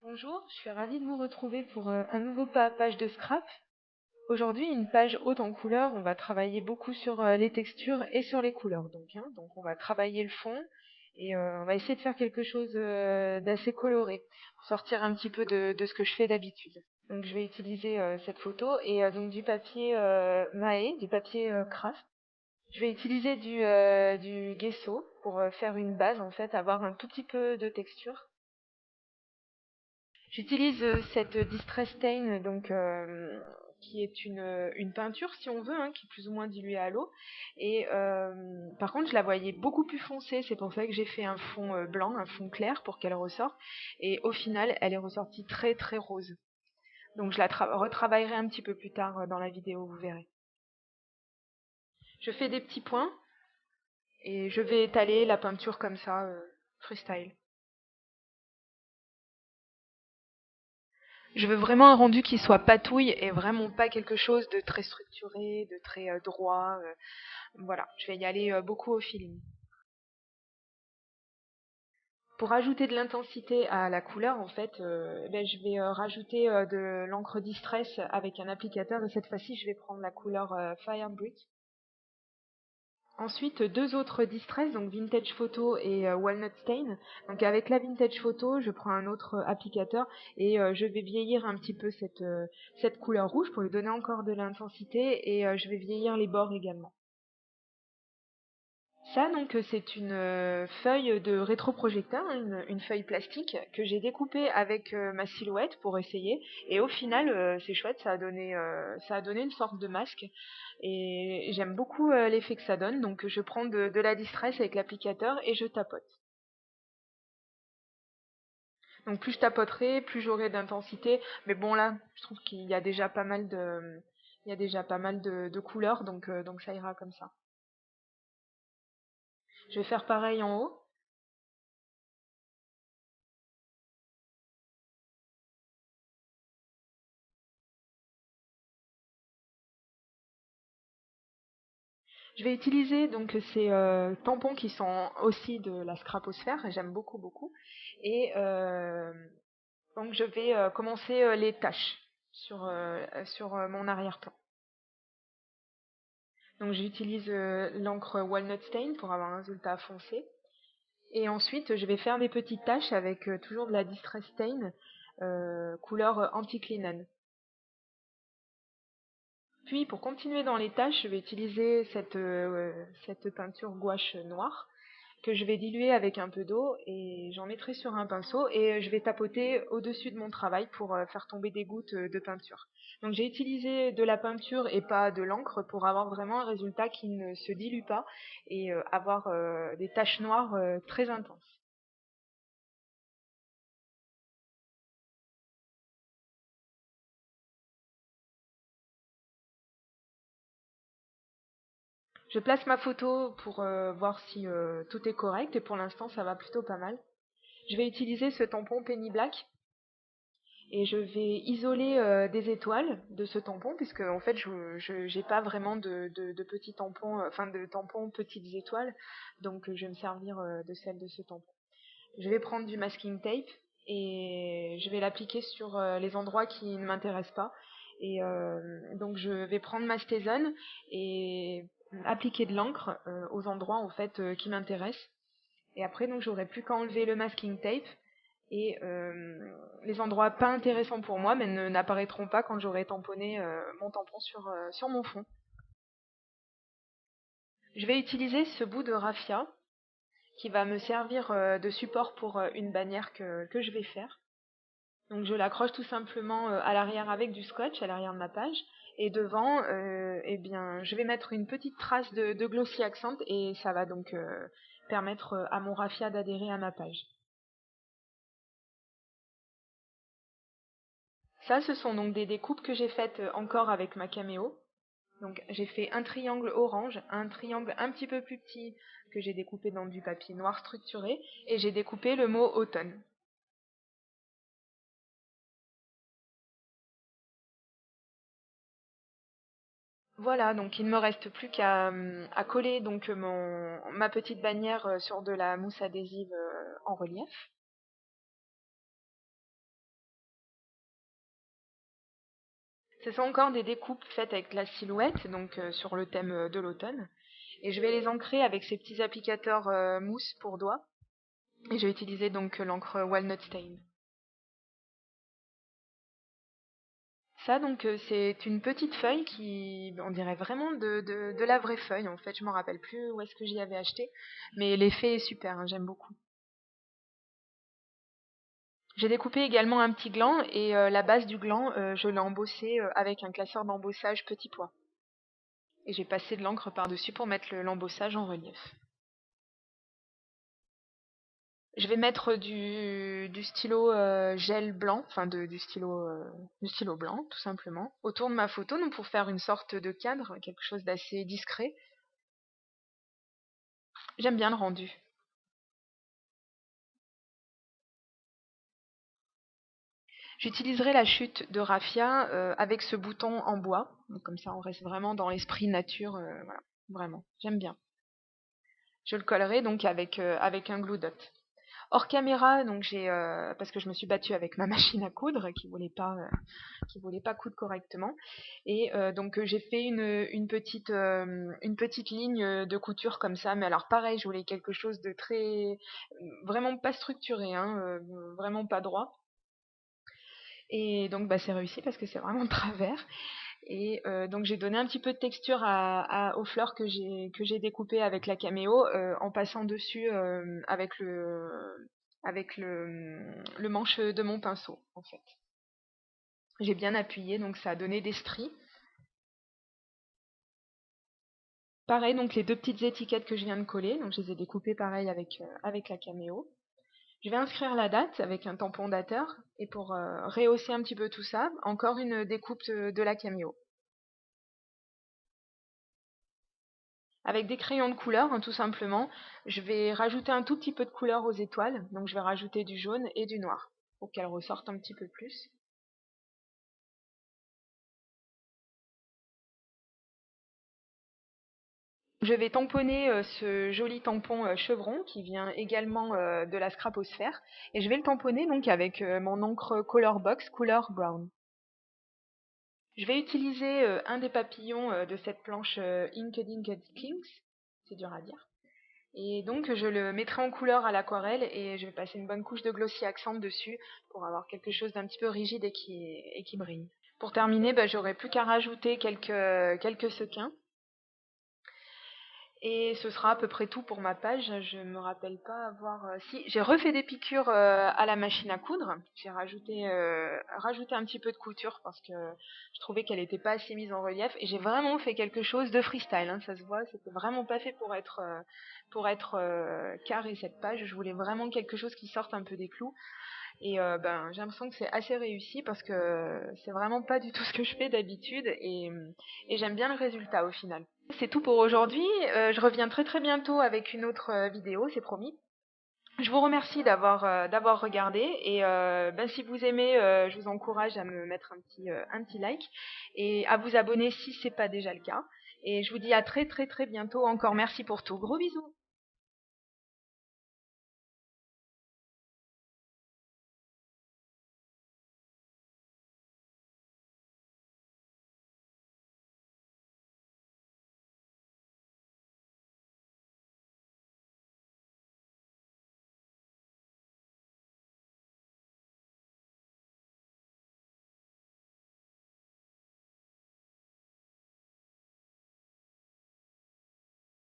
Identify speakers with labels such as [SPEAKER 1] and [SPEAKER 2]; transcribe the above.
[SPEAKER 1] Bonjour, je suis ravie de vous retrouver pour un nouveau page de scrap. Aujourd'hui, une page haute en couleurs. On va travailler beaucoup sur les textures et sur les couleurs. Donc on va travailler le fond et on va essayer de faire quelque chose d'assez coloré pour sortir un petit peu de ce que je fais d'habitude. Donc je vais utiliser cette photo et donc du papier Mahé, du papier craft. Je vais utiliser du gesso pour faire une base en fait, avoir un tout petit peu de texture. J'utilise cette Distress Stain, qui est une peinture, si on veut, hein, qui est plus ou moins diluée à l'eau. Et par contre, je la voyais beaucoup plus foncée. C'est pour ça que j'ai fait un fond blanc, un fond clair, pour qu'elle ressorte. Et au final, elle est ressortie très très rose. Donc je la retravaillerai un petit peu plus tard dans la vidéo, vous verrez. Je fais des petits points et je vais étaler la peinture comme ça, freestyle. Je veux vraiment un rendu qui soit patouille et vraiment pas quelque chose de très structuré, de très droit. Voilà, je vais y aller beaucoup au feeling. Pour ajouter de l'intensité à la couleur, en fait, je vais rajouter de l'encre Distress avec un applicateur. Et cette fois-ci, je vais prendre la couleur Fire Brick. Ensuite, deux autres Distress, donc Vintage Photo et Walnut Stain. Donc avec la Vintage Photo, je prends un autre applicateur et je vais vieillir un petit peu cette couleur rouge pour lui donner encore de l'intensité et je vais vieillir les bords également. Ça, c'est une feuille de rétroprojecteur, hein, une feuille plastique que j'ai découpée avec ma silhouette pour essayer. Et au final, c'est chouette, ça a donné une sorte de masque. Et j'aime beaucoup l'effet que ça donne. Donc, je prends de la distress avec l'applicateur et je tapote. Donc, plus je tapoterai, plus j'aurai d'intensité. Mais bon, là, je trouve qu'il y a déjà pas mal de couleurs, donc ça ira comme ça. Je vais faire pareil en haut. Je vais utiliser donc ces tampons qui sont aussi de la scraposphère, j'aime beaucoup beaucoup. Et donc je vais commencer les tâches sur mon arrière-plan. Donc j'utilise l'encre Walnut Stain pour avoir un résultat foncé. Et ensuite je vais faire des petites taches avec toujours de la Distress Stain couleur anti-linen. Puis pour continuer dans les tâches, je vais utiliser cette peinture gouache noire que je vais diluer avec un peu d'eau et j'en mettrai sur un pinceau et je vais tapoter au-dessus de mon travail pour faire tomber des gouttes de peinture. Donc j'ai utilisé de la peinture et pas de l'encre pour avoir vraiment un résultat qui ne se dilue pas et avoir des taches noires très intenses. Je place ma photo pour voir si tout est correct et pour l'instant ça va plutôt pas mal. Je vais utiliser ce tampon Penny Black et je vais isoler des étoiles de ce tampon puisque en fait je j'ai pas vraiment de petits tampons, enfin de tampons petites étoiles, donc je vais me servir de celle de ce tampon. Je vais prendre du masking tape et je vais l'appliquer sur les endroits qui ne m'intéressent pas. Et donc je vais prendre ma Stézone et appliquer de l'encre aux endroits en fait qui m'intéressent. Et après donc j'aurai plus qu'à enlever le masking tape et les endroits pas intéressants pour moi mais n'apparaîtront pas quand j'aurai tamponné mon tampon sur mon fond. Je vais utiliser ce bout de raffia qui va me servir de support pour une bannière que je vais faire. Donc je l'accroche tout simplement à l'arrière avec du scotch à l'arrière de ma page et devant eh bien je vais mettre une petite trace de glossy accent et ça va donc permettre à mon raffia d'adhérer à ma page. Ça, ce sont donc des découpes que j'ai faites encore avec ma caméo. Donc j'ai fait un triangle orange, un triangle un petit peu plus petit que j'ai découpé dans du papier noir structuré et j'ai découpé le mot automne. Voilà, donc il ne me reste plus qu'à coller donc ma petite bannière sur de la mousse adhésive en relief. Ce sont encore des découpes faites avec la silhouette, donc sur le thème de l'automne. Et je vais les ancrer avec ces petits applicateurs mousse pour doigts. Et je vais utiliser donc l'encre Walnut Stain. Ça, donc, c'est une petite feuille qui, on dirait vraiment de la vraie feuille, en fait. Je m'en rappelle plus où est-ce que j'y avais acheté. Mais l'effet est super, hein, j'aime beaucoup. J'ai découpé également un petit gland et la base du gland, je l'ai embossé avec un classeur d'embossage petit pois. Et j'ai passé de l'encre par-dessus pour mettre l'embossage en relief. Je vais mettre du stylo gel blanc, enfin du stylo blanc tout simplement, autour de ma photo, donc pour faire une sorte de cadre, quelque chose d'assez discret. J'aime bien le rendu. J'utiliserai la chute de raffia avec ce bouton en bois, donc comme ça on reste vraiment dans l'esprit nature, voilà, vraiment, j'aime bien. Je le collerai donc avec un glue dot. Hors caméra, donc parce que je me suis battue avec ma machine à coudre qui voulait pas coudre correctement, et donc j'ai fait une petite ligne de couture comme ça, mais alors pareil, je voulais quelque chose de très vraiment pas structuré, hein, vraiment pas droit. Et donc bah, c'est réussi parce que c'est vraiment de travers. Et donc j'ai donné un petit peu de texture aux fleurs que j'ai découpées avec la caméo en passant dessus avec le manche de mon pinceau en fait. J'ai bien appuyé donc ça a donné des stries. Pareil donc les deux petites étiquettes que je viens de coller, donc je les ai découpées pareil avec la caméo. Je vais inscrire la date avec un tampon dateur et pour rehausser un petit peu tout ça, encore une découpe de la caméo. Avec des crayons de couleur, hein, tout simplement, je vais rajouter un tout petit peu de couleur aux étoiles. Donc je vais rajouter du jaune et du noir pour qu'elles ressortent un petit peu plus. Je vais tamponner ce joli tampon chevron qui vient également de la scraposphère. Et je vais le tamponner donc avec mon encre Color Box couleur brown. Je vais utiliser un des papillons de cette planche Inked Inked Kings. C'est dur à dire. Et donc je le mettrai en couleur à l'aquarelle et je vais passer une bonne couche de glossy accent dessus pour avoir quelque chose d'un petit peu rigide et qui brille. Pour terminer, bah, j'aurai plus qu'à rajouter quelques sequins. Et ce sera à peu près tout pour ma page. Je me rappelle pas avoir... Si, j'ai refait des piqûres à la machine à coudre. J'ai rajouté un petit peu de couture parce que je trouvais qu'elle n'était pas assez mise en relief. Et j'ai vraiment fait quelque chose de freestyle, hein, ça se voit. C'était vraiment pas fait pour être carré cette page. Je voulais vraiment quelque chose qui sorte un peu des clous. Et ben, j'ai l'impression que c'est assez réussi parce que c'est vraiment pas du tout ce que je fais d'habitude et j'aime bien le résultat au final. C'est tout pour aujourd'hui. Je reviens très très bientôt avec une autre vidéo, c'est promis. Je vous remercie d'avoir regardé et ben, si vous aimez, je vous encourage à me mettre un petit like et à vous abonner si c'est pas déjà le cas. Et je vous dis à très très très bientôt. Encore merci pour tout. Gros bisous.